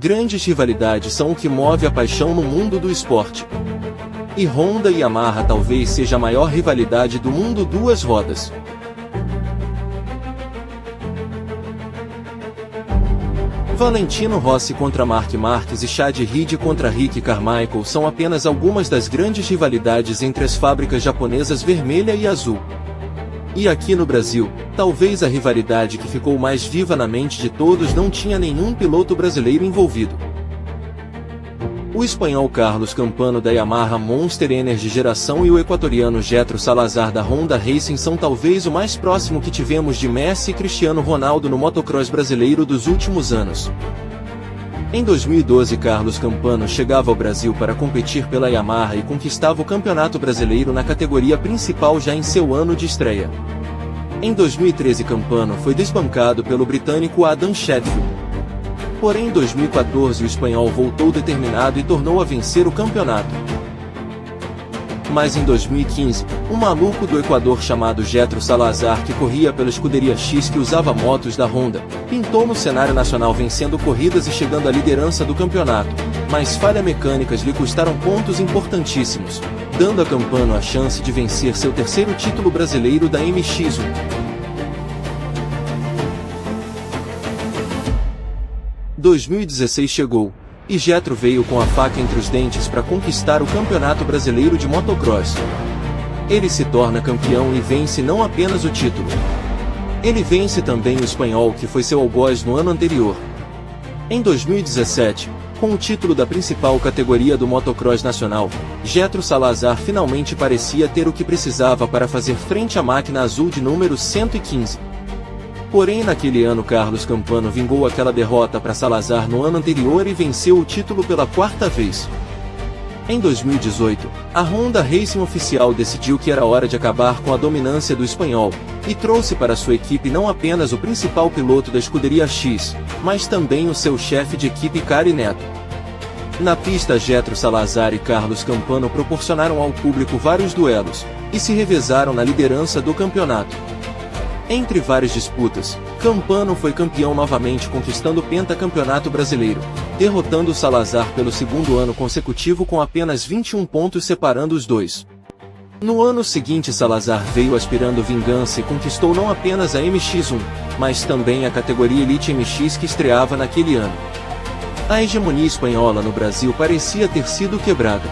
Grandes rivalidades são o que move a paixão no mundo do esporte. E Honda e Yamaha talvez seja a maior rivalidade do mundo duas rodas. Valentino Rossi contra Marc Marquez e Chad Reed contra Rick Carmichael são apenas algumas das grandes rivalidades entre as fábricas japonesas vermelha e azul. E aqui no Brasil, talvez a rivalidade que ficou mais viva na mente de todos não tinha nenhum piloto brasileiro envolvido. O espanhol Carlos Campano da Yamaha Monster Energy geração e o equatoriano Jethro Salazar da Honda Racing são talvez o mais próximo que tivemos de Messi e Cristiano Ronaldo no motocross brasileiro dos últimos anos. Em 2012 Carlos Campano chegava ao Brasil para competir pela Yamaha e conquistava o Campeonato Brasileiro na categoria principal já em seu ano de estreia. Em 2013 Campano foi desbancado pelo britânico Adam Sheffield. Porém em 2014 o espanhol voltou determinado e tornou a vencer o campeonato. Mas em 2015, um maluco do Equador chamado Jethro Salazar que corria pela escuderia X que usava motos da Honda, pintou no cenário nacional vencendo corridas e chegando à liderança do campeonato, mas falhas mecânicas lhe custaram pontos importantíssimos, dando a Campano a chance de vencer seu terceiro título brasileiro da MX1. 2016 chegou, e Jethro veio com a faca entre os dentes para conquistar o Campeonato Brasileiro de Motocross. Ele se torna campeão e vence não apenas o título. Ele vence também o espanhol que foi seu algoz no ano anterior. Em 2017, com o título da principal categoria do motocross nacional, Jethro Salazar finalmente parecia ter o que precisava para fazer frente à máquina azul de número 115. Porém naquele ano Carlos Campano vingou aquela derrota para Salazar no ano anterior e venceu o título pela quarta vez. Em 2018, a Honda Racing oficial decidiu que era hora de acabar com a dominância do espanhol, e trouxe para sua equipe não apenas o principal piloto da escuderia X, mas também o seu chefe de equipe Cari Neto. Na pista Jethro Salazar e Carlos Campano proporcionaram ao público vários duelos, e se revezaram na liderança do campeonato. Entre várias disputas, Campano foi campeão novamente conquistando o pentacampeonato brasileiro, derrotando Salazar pelo segundo ano consecutivo com apenas 21 pontos separando os dois. No ano seguinte Salazar veio aspirando vingança e conquistou não apenas a MX1, mas também a categoria Elite MX que estreava naquele ano. A hegemonia espanhola no Brasil parecia ter sido quebrada.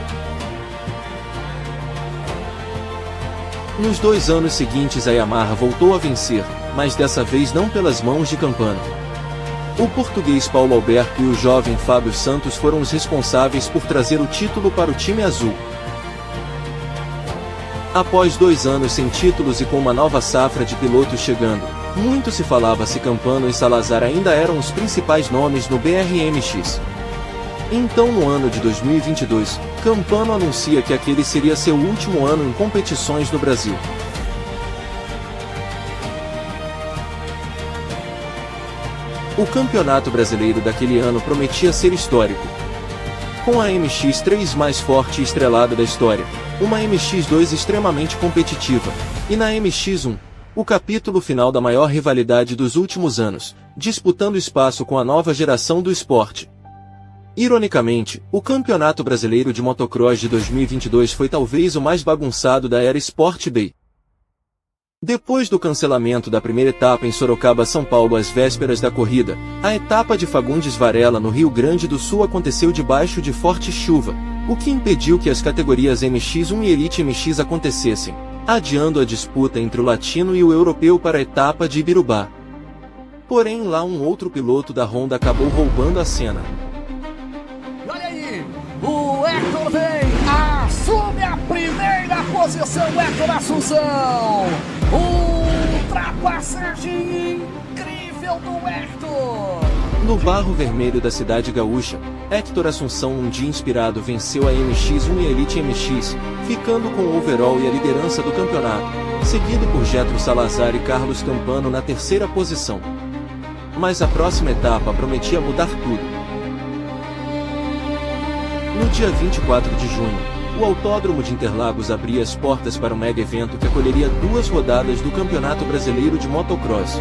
Nos 2 anos seguintes a Yamaha voltou a vencer, mas dessa vez não pelas mãos de Campano. O português Paulo Alberto e o jovem Fábio Santos foram os responsáveis por trazer o título para o time azul. Após 2 anos sem títulos e com uma nova safra de pilotos chegando, muito se falava se Campano e Salazar ainda eram os principais nomes no BRMX. Então no ano de 2022, Campano anuncia que aquele seria seu último ano em competições no Brasil. O campeonato brasileiro daquele ano prometia ser histórico. Com a MX3 mais forte e estrelada da história, uma MX2 extremamente competitiva, e na MX1, o capítulo final da maior rivalidade dos últimos anos, disputando espaço com a nova geração do esporte. Ironicamente, o Campeonato Brasileiro de Motocross de 2022 foi talvez o mais bagunçado da era Sport Bay. Depois do cancelamento da primeira etapa em Sorocaba, São Paulo às vésperas da corrida, a etapa de Fagundes Varela no Rio Grande do Sul aconteceu debaixo de forte chuva, o que impediu que as categorias MX1 e Elite MX acontecessem, adiando a disputa entre o latino e o europeu para a etapa de Ibirubá. Porém lá um outro piloto da Honda acabou roubando a cena. O Hector vem, assume a primeira posição, Hector Assunção. Ultrapassagem incrível do Hector. No barro vermelho da cidade gaúcha, Hector Assunção, um dia inspirado, venceu a MX1 e a Elite MX, ficando com o overall e a liderança do campeonato, seguido por Jethro Salazar e Carlos Campano na terceira posição. Mas a próxima etapa prometia mudar tudo. No dia 24 de junho, o Autódromo de Interlagos abria as portas para um mega evento que acolheria 2 rodadas do Campeonato Brasileiro de Motocross.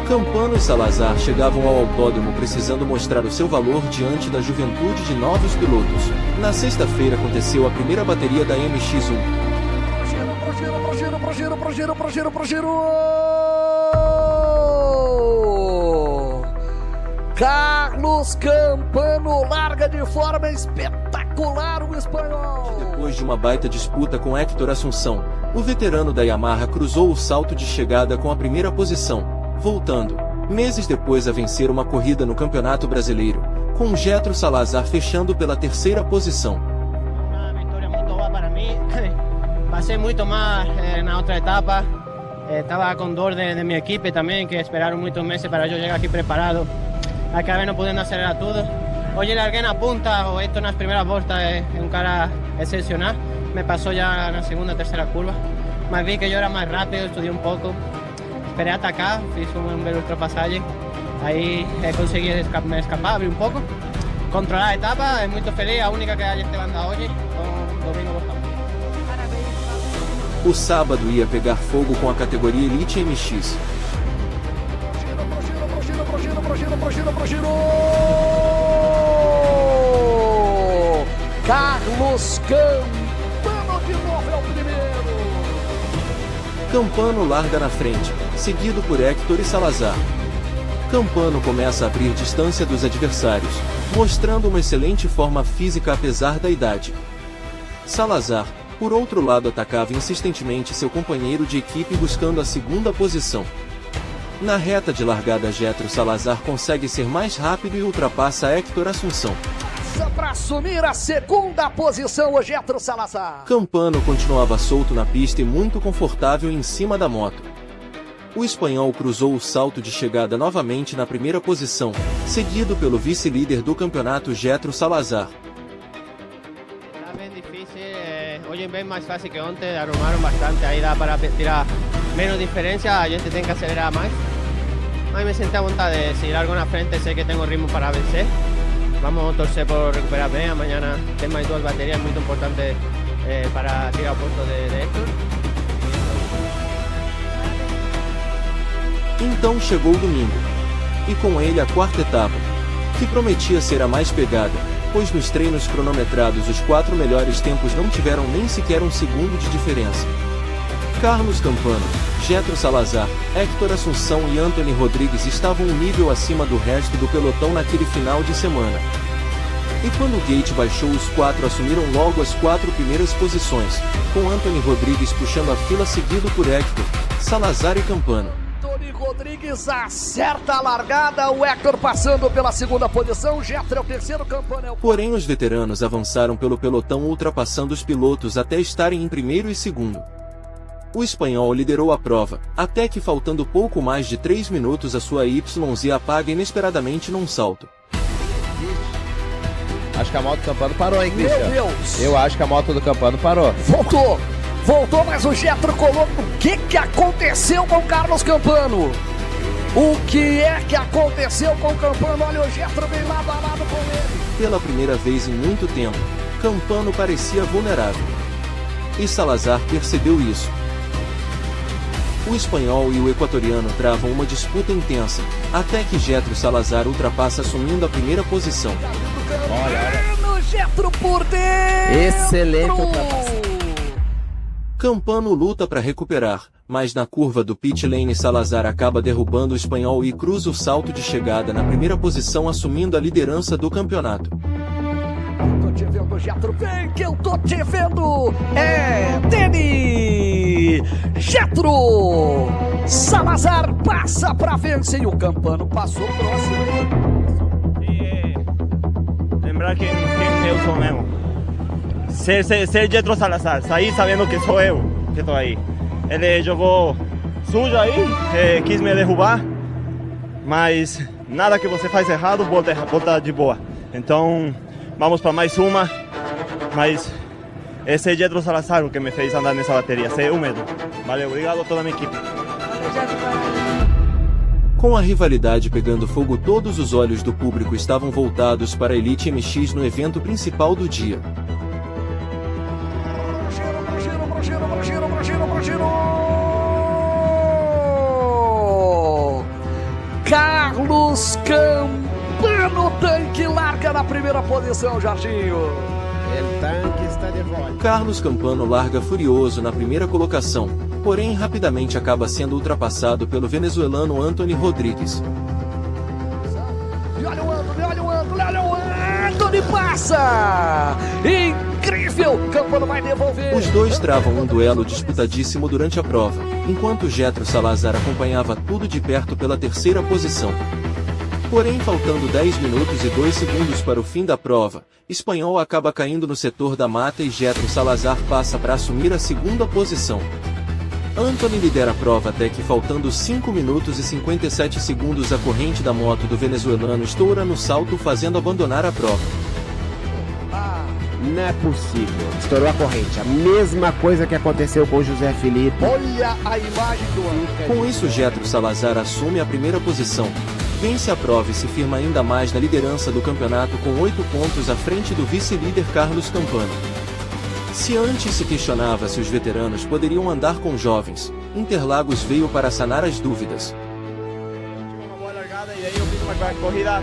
Campano e Salazar chegavam ao autódromo precisando mostrar o seu valor diante da juventude de novos pilotos. Na sexta-feira aconteceu a primeira bateria da MX1. Giro. Carlos Campano larga de forma espetacular o espanhol. Depois de uma baita disputa com Héctor Assunção, o veterano da Yamaha cruzou o salto de chegada com a primeira posição, voltando, meses depois, a vencer uma corrida no Campeonato Brasileiro, com Getro Salazar fechando pela terceira posição. Uma vitória muito boa para mim. Passei muito mal na outra etapa. Estava com dor de minha equipe também, que esperaram muitos meses para eu chegar aqui preparado. Acabei não podendo acelerar tudo. Hoje larguei na punta, o Héctor nas primeiras voltas é um cara excepcional. Me passou já na segunda, terceira curva. Mas vi que eu era mais rápido, estudei um pouco. Esperei atacar, fiz uma bela ultrapassagem. Aí consegui me escapar, abrir um pouco. Controlar a etapa, é muito feliz, a única que a gente vai andar hoje. Então, domingo gostamos. O sábado ia pegar fogo com a categoria Elite MX. Giro. Carlos Campano de novo é o primeiro. Campano larga na frente, seguido por Héctor e Salazar. Campano começa a abrir distância dos adversários, mostrando uma excelente forma física apesar da idade. Salazar, por outro lado, atacava insistentemente seu companheiro de equipe buscando a segunda posição. Na reta de largada, Getro Salazar consegue ser mais rápido e ultrapassa Héctor Assunção. Para assumir a segunda posição, o Getro Salazar. Campano continuava solto na pista e muito confortável em cima da moto. O espanhol cruzou o salto de chegada novamente na primeira posição, seguido pelo vice-líder do campeonato Getro Salazar. Está bem difícil, hoje é bem mais fácil que ontem, arrumaram bastante, aí dá para tirar menos diferença, a gente tem que acelerar mais. Mas me senti à vontade, se largo na frente, sei que tenho ritmo para vencer. Vamos a torcer por recuperar bem, amanhã tem mais duas baterias muito importantes para tirar o ponto de Héctor. Então chegou o domingo, e com ele a quarta etapa, que prometia ser a mais pegada, pois nos treinos cronometrados os 4 melhores tempos não tiveram nem sequer um segundo de diferença. Carlos Campano, Getro Salazar, Héctor Assunção e Anthony Rodrigues estavam um nível acima do resto do pelotão naquele final de semana. E quando o gate baixou, os 4 assumiram logo as 4 primeiras posições, com Anthony Rodrigues puxando a fila seguido por Héctor, Salazar e Campano. Anthony Rodrigues acerta a largada, o Héctor passando pela segunda posição, Getro é o terceiro, Campano é o... Porém, os veteranos avançaram pelo pelotão ultrapassando os pilotos até estarem em primeiro e segundo. O espanhol liderou a prova, até que faltando pouco mais de 3 minutos a sua YZ apaga inesperadamente num salto. Acho que a moto do Campano parou, hein, Christian? Meu Deus! Eu acho que a moto do Campano parou. Voltou, mas o Getro colou. O que aconteceu com o Carlos Campano? O que é que aconteceu com o Campano? Olha, o Getro vem lado a lado com ele. Pela primeira vez em muito tempo, Campano parecia vulnerável. E Salazar percebeu isso. O espanhol e o equatoriano travam uma disputa intensa, até que Getro Salazar ultrapassa assumindo a primeira posição. Olha. Getro por dentro. Excelente ultrapassagem. Campano luta para recuperar, mas na curva do pit lane Salazar acaba derrubando o espanhol e cruza o salto de chegada na primeira posição, assumindo a liderança do campeonato. Tô te vendo, Getro, vem que eu tô te vendo. É dele, Getro Salazar passa pra vencer e o Campano passou próximo. Lembrar quem eu sou mesmo. Ser Getro Salazar, sair sabendo que sou eu que estou aí. Ele jogou sujo aí, quis me derrubar, mas nada que você faz errado, volta de boa. Então vamos para mais uma, mas esse é Getro Salazar o que me fez andar nessa bateria, ser eu mesmo. Valeu, obrigado a toda a minha equipe. Com a rivalidade pegando fogo, todos os olhos do público estavam voltados para a Elite MX no evento principal do dia. Carlos Campano, Tanque larga na primeira posição, Jardim. El Tanque está de volta. Carlos Campano larga furioso na primeira colocação, porém rapidamente acaba sendo ultrapassado pelo venezuelano Anthony Rodrigues. E olha o Anthony passa! Incrível! Campano vai devolver. Os dois travam um duelo disputadíssimo durante a prova, enquanto Jetro Salazar acompanhava tudo de perto pela terceira posição. Porém, faltando 10 minutos e 2 segundos para o fim da prova, Espanhol acaba caindo no setor da mata e Jetro Salazar passa para assumir a segunda posição. Anthony lidera a prova até que, faltando 5 minutos e 57 segundos, a corrente da moto do venezuelano estoura no salto, fazendo abandonar a prova. Não é possível. Estourou a corrente. A mesma coisa que aconteceu com o José Felipe. Olha a imagem do Anthony. Com isso, Jetro Salazar assume a primeira posição, vence a prova e se firma ainda mais na liderança do campeonato com 8 pontos à frente do vice-líder Carlos Campano. Se antes se questionava se os veteranos poderiam andar com jovens, Interlagos veio para sanar as dúvidas. Tive uma boa largada e daí eu fiz uma corrida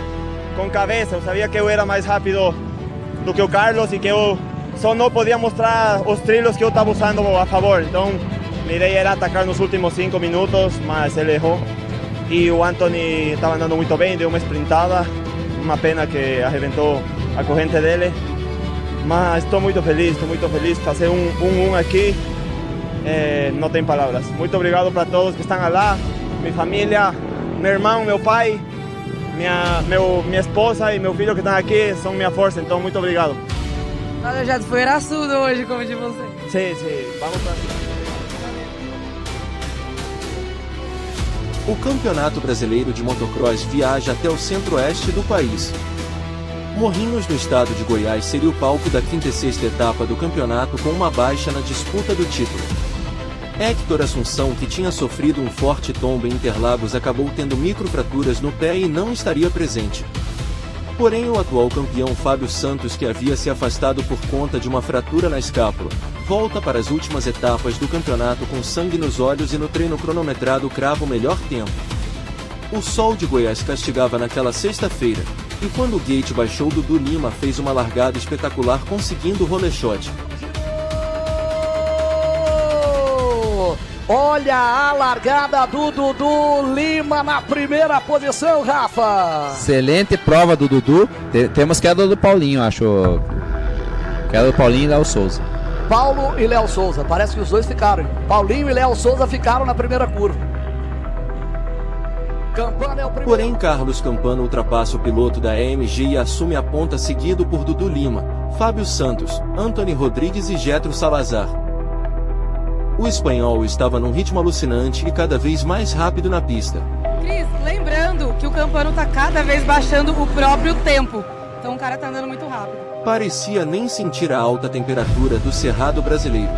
com cabeça. Eu sabia que eu era mais rápido do que o Carlos e que eu só não podia mostrar os trilhos que eu estava usando a favor. Então, minha ideia era atacar nos últimos 5 minutos, mas ele errou. E o Anthony estava andando muito bem, deu uma sprintada. Uma pena que arrebentou a corrente dele. Mas estou muito feliz. Fazer um aqui, não tem palavras. Muito obrigado para todos que estão lá, minha família, meu irmão, meu pai, minha esposa e meu filho que estão aqui, são minha força, então muito obrigado. Olha, já foi raçudo hoje, como de você. Sim, vamos para cima. O Campeonato Brasileiro de Motocross viaja até o centro-oeste do país. Morrinhos, no estado de Goiás, seria o palco da 5ª e 6ª etapa do campeonato, com uma baixa na disputa do título. Héctor Assunção, que tinha sofrido um forte tombo em Interlagos, acabou tendo microfraturas no pé e não estaria presente. Porém, o atual campeão Fábio Santos, que havia se afastado por conta de uma fratura na escápula, volta para as últimas etapas do campeonato com sangue nos olhos e no treino cronometrado crava o melhor tempo. O sol de Goiás castigava naquela sexta-feira, e quando o gate baixou, Dudu Lima fez uma largada espetacular, conseguindo o rolechote. Olha a largada do Dudu Lima na primeira posição, Rafa. Excelente prova do Dudu. Temos queda do Paulinho, acho. Queda do Paulinho e Léo Souza. Paulo e Léo Souza, parece que os dois ficaram. Paulinho e Léo Souza ficaram na primeira curva. Campano é o primeiro. Porém, Carlos Campano ultrapassa o piloto da AMG e assume a ponta, seguido por Dudu Lima, Fábio Santos, Anthony Rodrigues e Jetro Salazar. O espanhol estava num ritmo alucinante e cada vez mais rápido na pista. Cris, lembrando que o Campano tá cada vez baixando o próprio tempo. Então o cara tá andando muito rápido. Parecia nem sentir a alta temperatura do Cerrado brasileiro.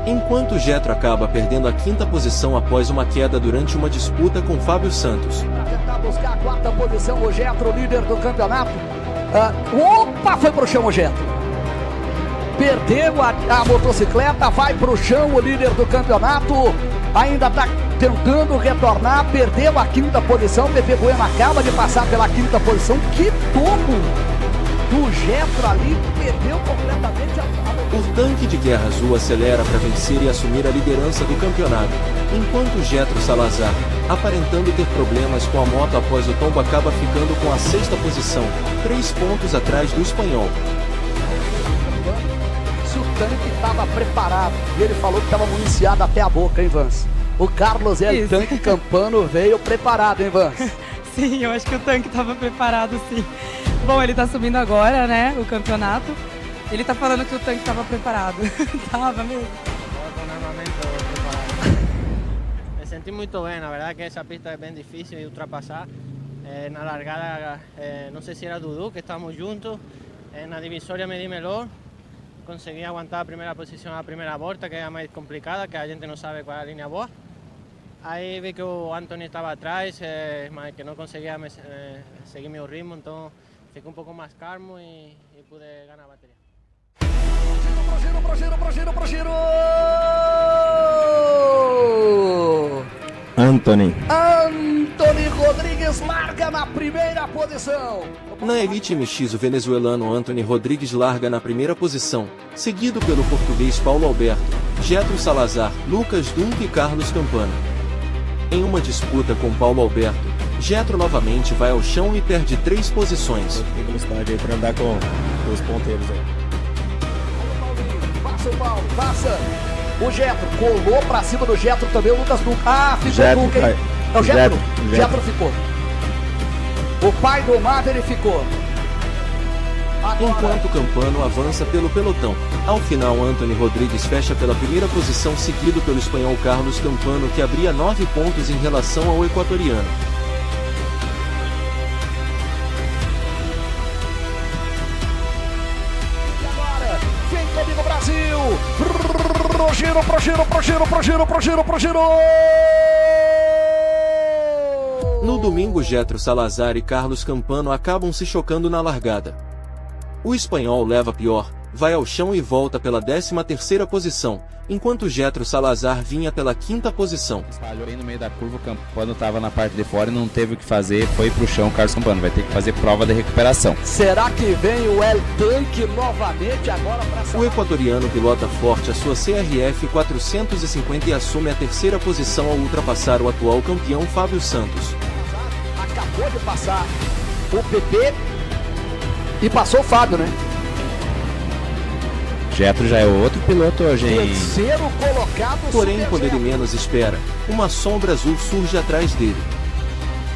Enquanto Jetro acaba perdendo a 5ª posição após uma queda durante uma disputa com Fábio Santos. Para tentar buscar a 4ª posição, o Jetro, líder do campeonato. Opa, foi pro chão o Jetro. Perdeu a motocicleta, vai pro chão o líder do campeonato. Ainda está tentando retornar, perdeu a 5ª posição. Pepe Bueno acaba de passar pela 5ª posição. Que tombo do Jetro ali, perdeu completamente a... O tanque de guerra azul acelera para vencer e assumir a liderança do campeonato, enquanto Jetro Salazar, aparentando ter problemas com a moto após o tombo, acaba ficando com a 6ª posição, 3 pontos atrás do espanhol. Se o tanque estava preparado, e ele falou que estava municiado até a boca, hein, Vans? O Carlos El Tanque Campano veio preparado, hein, Vans? Sim, eu acho que o tanque tava preparado, sim. Bom, ele tá subindo agora, né, o campeonato. Ele tá falando que o tanque tava preparado. Tava mesmo. Me sentí muito bem, na verdade que essa pista é bem difícil de ultrapassar. Na largada, não sei se era Dudu, que estamos juntos. Na divisória me di melhor. Consegui aguantar a primeira posição a primeira volta, que é a mais complicada, que a gente não sabe qual é a linha boa. Aí vi que o Anthony estava atrás, mas que não conseguia seguir meu ritmo, então fiquei um pouco mais calmo e pude ganhar a bateria. Pro giro! Anthony Rodrigues larga na a primeira posição. Na Elite MX, o venezuelano Anthony Rodrigues larga na primeira posição, seguido pelo português Paulo Alberto, Getro Salazar, Lucas Dunque e Carlos Campana. Em uma disputa com Paulo Alberto, Getro novamente vai ao chão e perde 3 posições. Tem velocidade aí para andar com os ponteiros aí. Passa o Paulo, passa. O Getro colou pra cima do Getro também, o Lucas Dunque. Ah, ficou o Dunque, hein? É o Getro? Getro ficou. O pai do Maverick ficou. Agora. Enquanto Campano avança pelo pelotão. Ao final, Anthony Rodrigues fecha pela primeira posição, seguido pelo espanhol Carlos Campano, que abria 9 pontos em relação ao equatoriano. E agora, vem comigo, Brasil! Pro giro! No domingo, Getro Salazar e Carlos Campano acabam se chocando na largada. O espanhol leva pior, vai ao chão e volta pela 13ª posição, enquanto Getro Salazar vinha pela 5ª posição. Falhou aí no meio da curva, o Campano estava na parte de fora e não teve o que fazer, foi pro chão. O Carlos Campano vai ter que fazer prova de recuperação. Será que vem o El Tanque novamente agora para O equatoriano pilota forte a sua CRF 450 e assume a 3ª posição ao ultrapassar o atual campeão Fábio Santos. Acabou de passar o PP e passou o Fábio, né? Getro já é outro piloto hoje, hein? Terceiro colocado. Porém, Super quando ele Getro. menos espera, uma sombra azul surge atrás dele.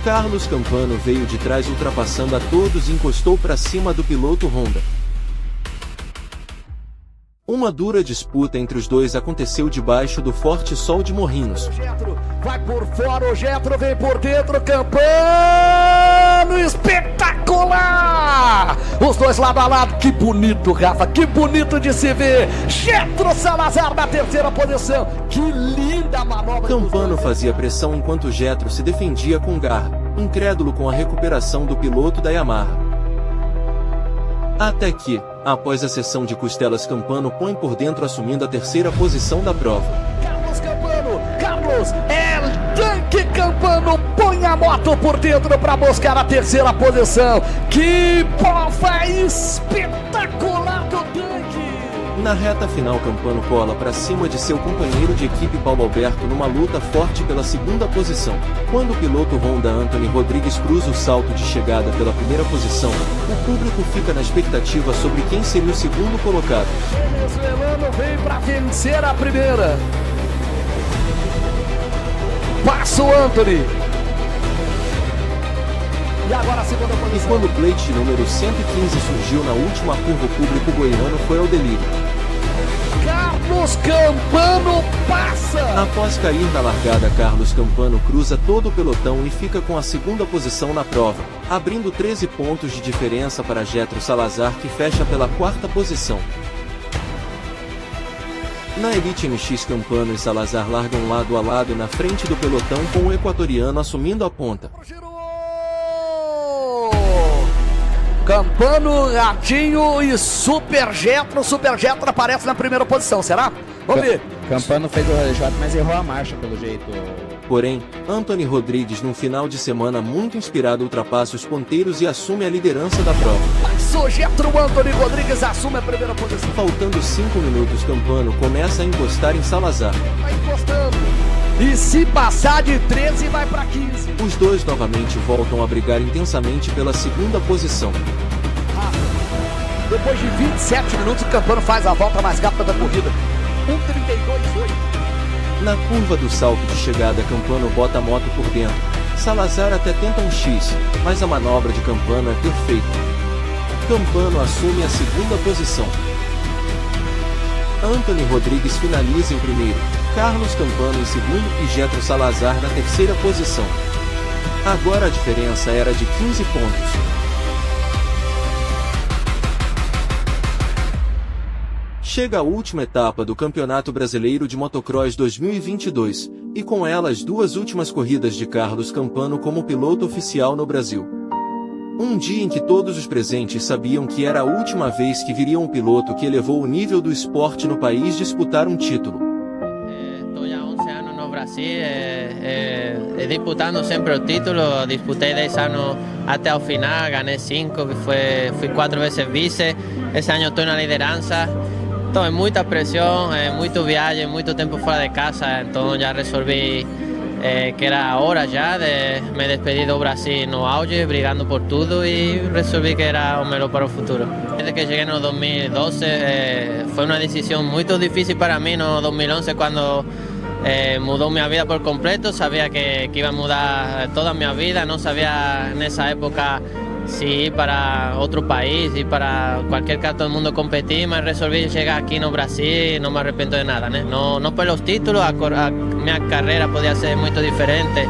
Carlos Campano veio de trás ultrapassando a todos e encostou para cima do piloto Honda. Uma dura disputa entre os dois aconteceu debaixo do forte sol de Morrinhos. O Getro vai por fora, o Getro vem por dentro, Campano, espetacular! Os dois lado a lado, que bonito, Rafa, que bonito de se ver. Getro Salazar na 3ª posição, que linda manobra. Campano fazia pressão enquanto Getro se defendia com garra, incrédulo com a recuperação do piloto da Yamaha. Até que, após a sessão de costelas, Campano põe por dentro, assumindo a 3ª posição da prova. Carlos, El Tanque Campano põe a moto por dentro para buscar a 3ª posição. Que prova espetacular do Tanque! Na reta final, Campano cola para cima de seu companheiro de equipe Paulo Alberto numa luta forte pela 2ª posição. Quando o piloto Honda Anthony Rodrigues cruza o salto de chegada pela 1ª posição, o público fica na expectativa sobre quem seria o 2º colocado. O venezuelano vem para vencer a primeira. Passa o Anthony. E agora a 2ª E posição. quando o plate número 115 surgiu na última curva, o público goiano foi ao delírio. Carlos Campano passa. Após cair na largada, Carlos Campano cruza todo o pelotão e fica com a 2ª posição na prova, abrindo 13 pontos de diferença para Getro Salazar, que fecha pela 4ª posição. Na Elite MX, Campano e Salazar largam lado a lado na frente do pelotão, com o equatoriano assumindo a ponta. Campano, Ratinho e Super Getro. Super Getro aparece na 1ª posição, será? Vamos ver. Campano fez o RJ, mas errou a marcha pelo jeito. Porém, Anthony Rodrigues, num final de semana muito inspirado, ultrapassa os ponteiros e assume a liderança da prova. Passou Getro, Anthony Rodrigues assume a 1ª posição. Faltando 5 minutos, Campano começa a encostar em Salazar. Vai encostando. E se passar de 13, vai para 15. Os dois novamente voltam a brigar intensamente pela 2ª posição. Depois de 27 minutos, o Campano faz a volta mais rápida da corrida. 1:32.8. Na curva do salto de chegada, Campano bota a moto por dentro. Salazar até tenta um X, mas a manobra de Campano é perfeita. Campano assume a 2ª posição. Anthony Rodrigues finaliza em primeiro, Carlos Campano em segundo e Getro Salazar na 3ª posição. Agora a diferença era de 15 pontos. Chega a última etapa do Campeonato Brasileiro de Motocross 2022, e com ela as 2 últimas corridas de Carlos Campano como piloto oficial no Brasil. Um dia em que todos os presentes sabiam que era a última vez que viria um piloto que elevou o nível do esporte no país disputar um título. Estoy a 11 años Brasil, disputando sempre o título. Disputei 10 anos até o final, ganhei 5, fui 4 vezes vice. Esse ano estou na liderança. Então é muita pressão, muito viagem, muito tempo fora de casa. Então já resolvi que era hora já de me despedir do Brasil no auge, brigando por tudo, e resolvi que era o melhor para o futuro. Desde que cheguei no 2012 foi uma decisão muito difícil para mim no 2011, quando mudou minha vida por completo. Sabia que ia mudar toda a minha vida, não sabia nessa época se ir para outro país, ir para qualquer canto do mundo competir, mas resolvi chegar aqui no Brasil e não me arrependo de nada, né? Não pelos títulos, a minha carreira podia ser muito diferente,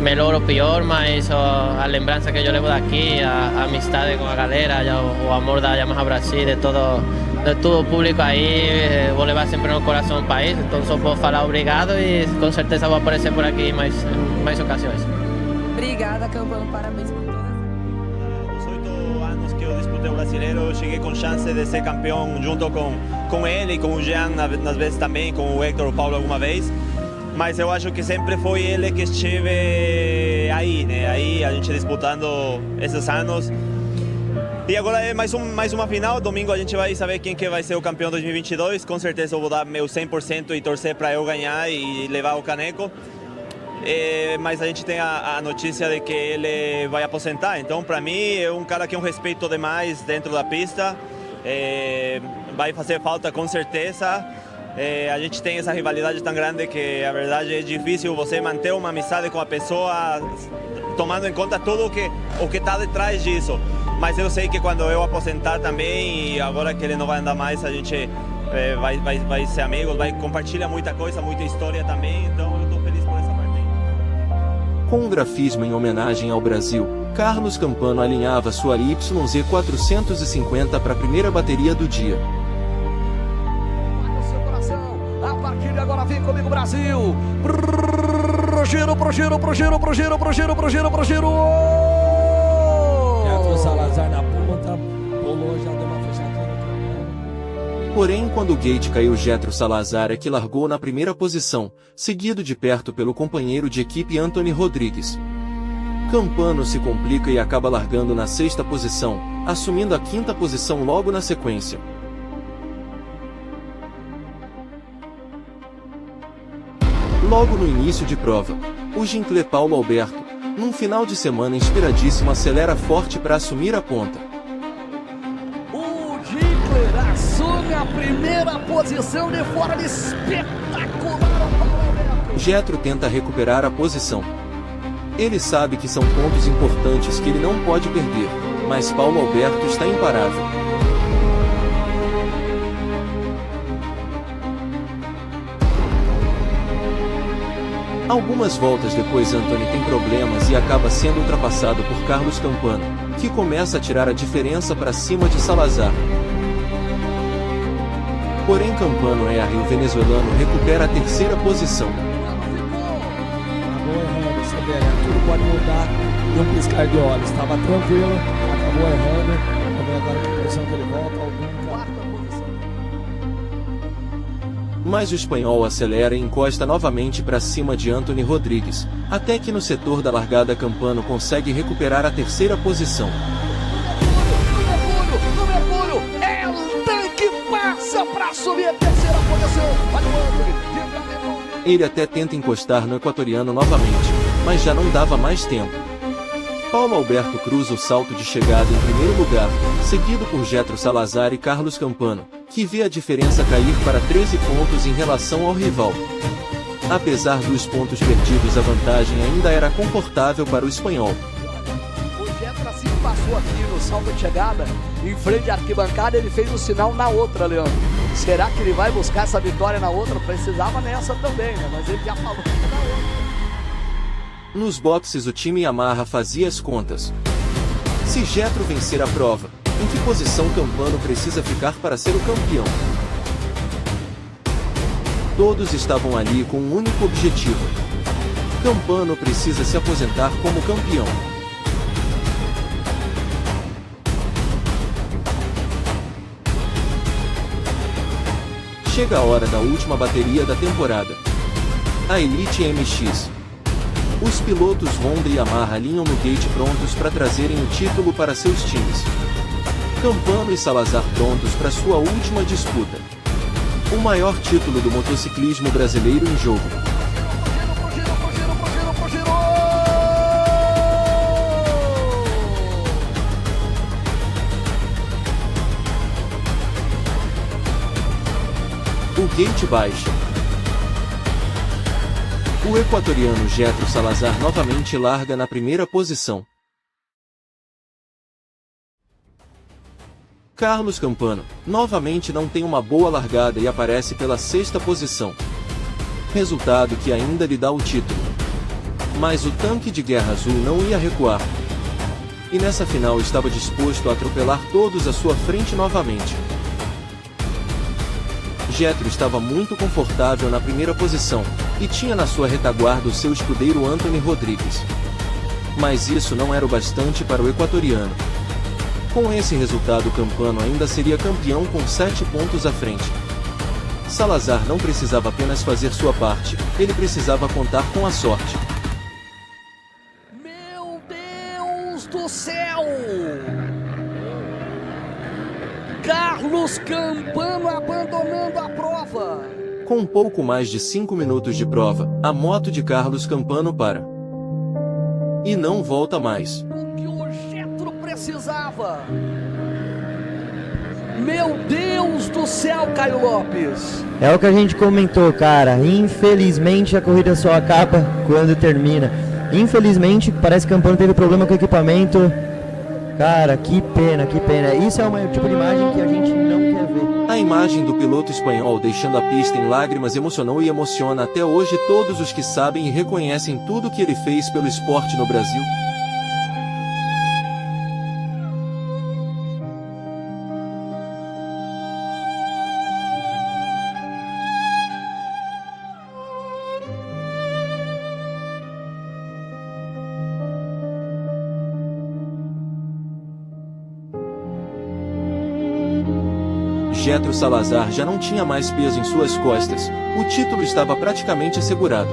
melhor ou pior, mas a lembrança que eu levo daqui, a amizade com a galera, o amor da Yamaha Brasil, de todo o público aí, vou levar sempre no coração do país, então só posso falar obrigado e com certeza vou aparecer por aqui em mais ocasiões. Obrigada, Campano, parabéns por todas. Que eu disputei o brasileiro, eu cheguei com chance de ser campeão junto com ele e com o Jean, nas vezes também, com o Hector, o Paulo alguma vez, mas eu acho que sempre foi ele que esteve aí, né? Aí a gente disputando esses anos. E agora é mais uma final. Domingo a gente vai saber quem que vai ser o campeão 2022. Com certeza eu vou dar meu 100% e torcer para eu ganhar e levar o caneco. Mas a gente tem a notícia de que ele vai aposentar, então para mim é um cara que eu respeito demais dentro da pista, vai fazer falta com certeza. A gente tem essa rivalidade tão grande que a verdade é difícil você manter uma amizade com a pessoa, tomando em conta tudo o que está detrás disso, mas eu sei que quando eu aposentar também, e agora que ele não vai andar mais, a gente vai ser amigos, vai compartilhar muita coisa, muita história também, então eu estou feliz por essa parte. Com um grafismo em homenagem ao Brasil, Carlos Campano alinhava sua YZ 450 para a primeira bateria do dia. Seu coração, a partir de agora vem comigo, Brasil. Pro giro. Jethro Salazar na ponta, pulou, já deu uma fechadinha no caminhão. Porém, quando o gate caiu, Jethro Salazar é que largou na primeira posição, seguido de perto pelo companheiro de equipe Anthony Rodrigues. Campano se complica e acaba largando na 6ª posição, assumindo a 5ª posição logo na sequência. Logo no início de prova, o Ginkley Paulo Alberto, num final de semana inspiradíssimo, acelera forte para assumir a ponta. O Ginkley assume a primeira posição de forma espetacular. Jethro tenta recuperar a posição. Ele sabe que são pontos importantes que ele não pode perder, mas Paulo Alberto está imparável. Algumas voltas depois, Anthony tem problemas e acaba sendo ultrapassado por Carlos Campano, que começa a tirar a diferença para cima de Salazar. Porém, Campano erra e o venezuelano recupera a 3ª posição. Acabou errando, Severino, tudo pode mudar de um piscar de olhos. Estava tranquilo, acabou errando. Vamos ver agora que posição que ele volta. Mas o espanhol acelera e encosta novamente para cima de Anthony Rodrigues, até que no setor da largada Campano consegue recuperar a 3ª posição. No mergulho, é o tanque passa para subir a 3ª posição. Olha o Anthony. Ele até tenta encostar no equatoriano novamente, mas já não dava mais tempo. Paulo Alberto cruza o salto de chegada em primeiro lugar, seguido por Jethro Salazar e Carlos Campano, que vê a diferença cair para 13 pontos em relação ao rival. Apesar dos pontos perdidos, a vantagem ainda era confortável para o espanhol. O Jethro assim passou aqui no salto de chegada, em frente à arquibancada, ele fez o sinal na outra, Leandro. Será que ele vai buscar essa vitória na outra? Precisava nessa também, né? Mas ele já falou que na outra. Nos boxes, o time Yamaha fazia as contas. Se Jethro vencer a prova, em que posição Campano precisa ficar para ser o campeão? Todos estavam ali com um único objetivo. Campano precisa se aposentar como campeão. Chega a hora da última bateria da temporada. a Elite MX. Os pilotos Honda e Yamaha alinham no gate prontos para trazerem o título para seus times. Campano e Salazar prontos para sua última disputa. O maior título do motociclismo brasileiro em jogo. O gate baixa. O equatoriano Getro Salazar novamente larga na primeira posição. Carlos Campano, novamente não tem uma boa largada e aparece pela sexta posição. Resultado que ainda lhe dá o título. Mas o tanque de guerra azul não ia recuar. E nessa final estava disposto a atropelar todos à sua frente novamente. Getro estava muito confortável na primeira posição, e tinha na sua retaguarda o seu escudeiro Anthony Rodrigues. Mas isso não era o bastante para o equatoriano. Com esse resultado, Campano ainda seria campeão com 7 pontos à frente. Salazar não precisava apenas fazer sua parte, ele precisava contar com a sorte. Meu Deus do céu! Carlos Campano abandonando a prova. Com um pouco mais de 5 minutos de prova, a moto de Carlos Campano para. E não volta mais. O que o Getro precisava. Meu Deus do céu, Caio Lopes. É o que a gente comentou, cara. Infelizmente a corrida só acaba quando termina. Infelizmente, parece que Campano teve problema com o equipamento. Cara, que pena, que pena. Isso é um tipo de imagem que a gente não quer ver. A imagem do piloto espanhol deixando a pista em lágrimas emocionou e emociona até hoje todos os que sabem e reconhecem tudo que ele fez pelo esporte no Brasil. Getro Salazar já não tinha mais peso em suas costas, o título estava praticamente assegurado.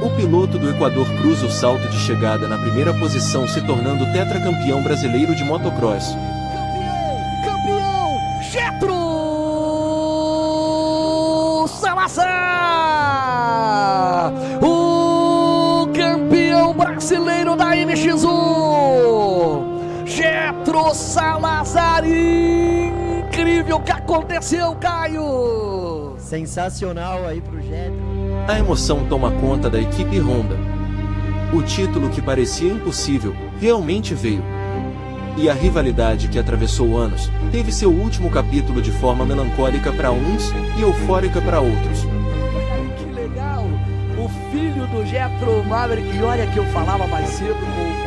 O piloto do Equador cruza o salto de chegada na primeira posição, se tornando tetracampeão brasileiro de motocross. Campeão! Getro Salazar! O campeão brasileiro da MX1! Getro Salazar! Incrível o que aconteceu, Caio! Sensacional aí pro Getro. A emoção toma conta da equipe Honda. O título que parecia impossível, realmente veio. E a rivalidade que atravessou anos, teve seu último capítulo de forma melancólica para uns e eufórica para outros. Que legal! O filho do Getro Maverick, e olha que eu falava mais cedo com o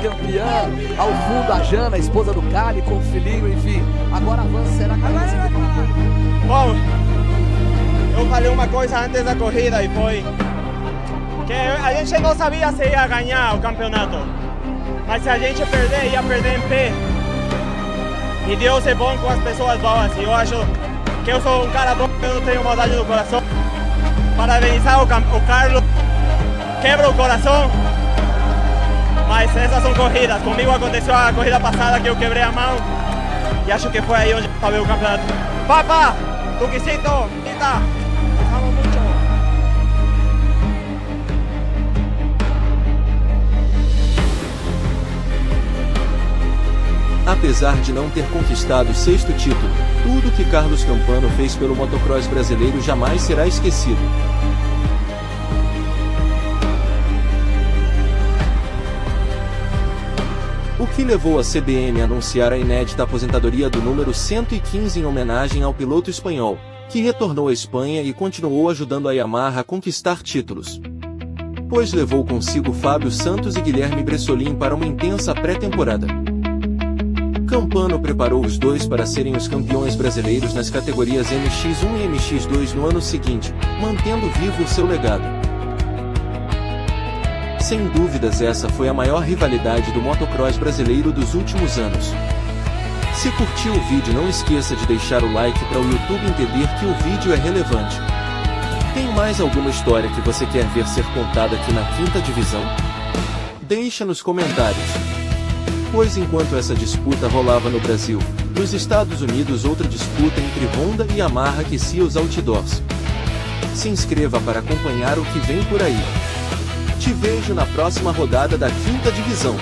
campeã, ao fundo a Jana, a esposa do Cali, com o filhinho, enfim. Agora avança, será que vai ser? Bom, eu falei uma coisa antes da corrida e foi que a gente não sabia se ia ganhar o campeonato, mas se a gente perder, ia perder em pé. E Deus é bom com as pessoas boas, e eu acho que eu sou um cara bom, eu não tenho maldade no coração. Parabenizar o Carlos, quebra o coração. Mas essas são corridas. Comigo aconteceu a corrida passada que eu quebrei a mão. E acho que foi aí onde acabei o campeonato. Papá, tu quisito, quita. Amo muito. Apesar de não ter conquistado o 6º título, tudo que Carlos Campano fez pelo motocross brasileiro jamais será esquecido. O que levou a CBM a anunciar a inédita aposentadoria do número 115 em homenagem ao piloto espanhol, que retornou à Espanha e continuou ajudando a Yamaha a conquistar títulos. Pois levou consigo Fábio Santos e Guilherme Bressolin para uma intensa pré-temporada. Campano preparou os dois para serem os campeões brasileiros nas categorias MX1 e MX2 no ano seguinte, mantendo vivo o seu legado. Sem dúvidas essa foi a maior rivalidade do motocross brasileiro dos últimos anos. Se curtiu o vídeo, não esqueça de deixar o like para o YouTube entender que o vídeo é relevante. Tem mais alguma história que você quer ver ser contada aqui na 5ª divisão? Deixa nos comentários. Pois enquanto essa disputa rolava no Brasil, nos Estados Unidos outra disputa entre Honda e Yamaha aquecia os outdoors. Se inscreva para acompanhar o que vem por aí. Te vejo na próxima rodada da 5ª divisão.